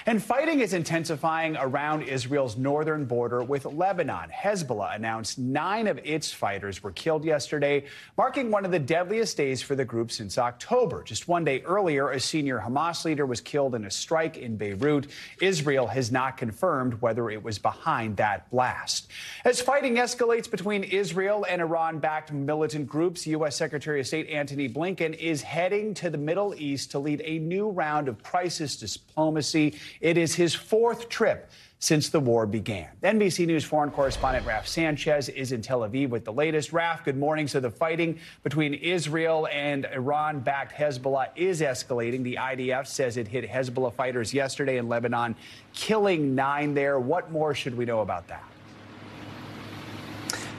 And fighting is intensifying around Israel's northern border with Lebanon. Hezbollah announced 9 of its fighters were killed yesterday, marking one of the deadliest days for the group since October. Just one day earlier, a senior Hamas leader was killed in a strike in Beirut. Israel has not confirmed whether it was behind that blast. As fighting escalates between Israel and Iran-backed militant groups, U.S. Secretary of State Antony Blinken is heading to the Middle East to lead a new round of crisis diplomacy. It is his 4th trip since the war began. NBC News foreign correspondent Raf Sanchez is in Tel Aviv with the latest. Raf, good morning. So the fighting between Israel and Iran-backed Hezbollah is escalating. The IDF says it hit Hezbollah fighters yesterday in Lebanon, killing 9 there. What more should we know about that?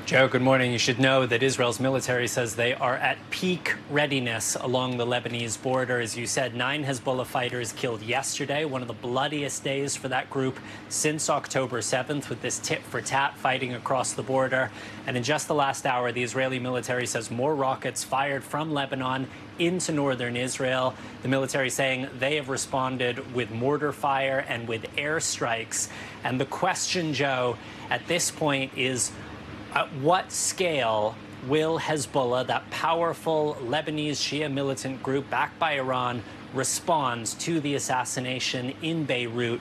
Joe, good morning. You should know that Israel's military says they are at peak readiness along the Lebanese border. As you said, 9 Hezbollah fighters killed yesterday, one of the bloodiest days for that group since October 7th, with this tit-for-tat fighting across the border. And in just the last hour, the Israeli military says more rockets fired from Lebanon into northern Israel. The military saying they have responded with mortar fire and with airstrikes. And the question, Joe, at this point is, at what scale will Hezbollah, that powerful Lebanese Shia militant group backed by Iran, respond to the assassination in Beirut?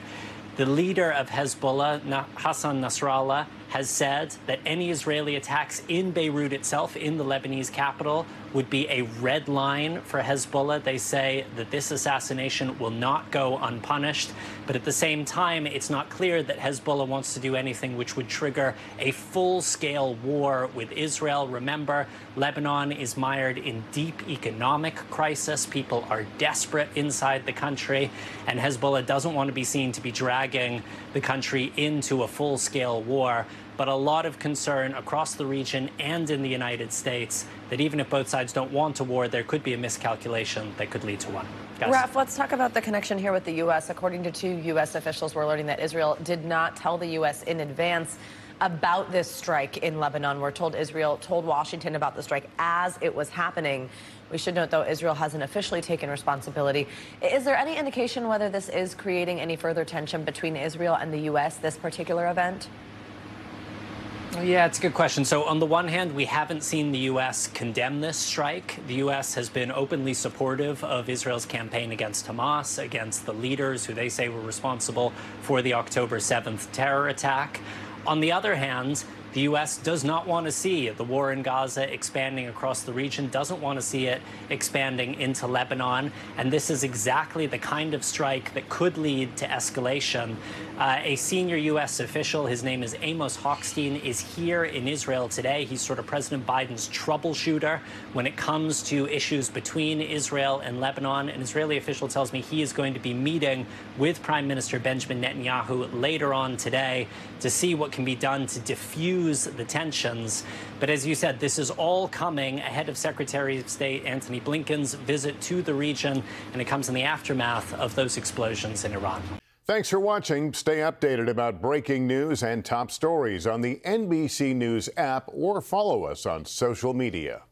The leader of Hezbollah, Hassan Nasrallah, has said that any Israeli attacks in Beirut itself, in the Lebanese capital, would be a red line for Hezbollah. They say that this assassination will not go unpunished. But at the same time, it's not clear that Hezbollah wants to do anything which would trigger a full-scale war with Israel. Remember, Lebanon is mired in deep economic crisis. People are desperate inside the country, and Hezbollah doesn't want to be seen to be dragging the country into a full-scale war. But a lot of concern across the region and in the United States that even if both sides don't want a war, there could be a miscalculation that could lead to one. Guys. Raf, let's talk about the connection here with the U.S. According to 2 U.S. officials, we're learning that Israel did not tell the U.S. in advance about this strike in Lebanon. We're told Israel told Washington about the strike as it was happening. We should note, though, Israel hasn't officially taken responsibility. Is there any indication whether this is creating any further tension between Israel and the U.S., this particular event? Yeah, it's a good question. So on the one hand, we haven't seen the U.S. condemn this strike. The U.S. has been openly supportive of Israel's campaign against Hamas, against the leaders who they say were responsible for the October 7th terror attack. On the other hand, the U.S. does not want to see the war in Gaza expanding across the region, doesn't want to see it expanding into Lebanon. And this is exactly the kind of strike that could lead to escalation. A senior U.S. official, his name is Amos Hochstein, is here in Israel today. He's sort of President Biden's troubleshooter when it comes to issues between Israel and Lebanon. An Israeli official tells me he is going to be meeting with Prime Minister Benjamin Netanyahu later on today to see what can be done to diffuse the tensions. But as you said, this is all coming ahead of Secretary of State Antony Blinken's visit to the region, and it comes in the aftermath of those explosions in Iran. Thanks for watching. Stay updated about breaking news and top stories on the NBC News app or follow us on social media.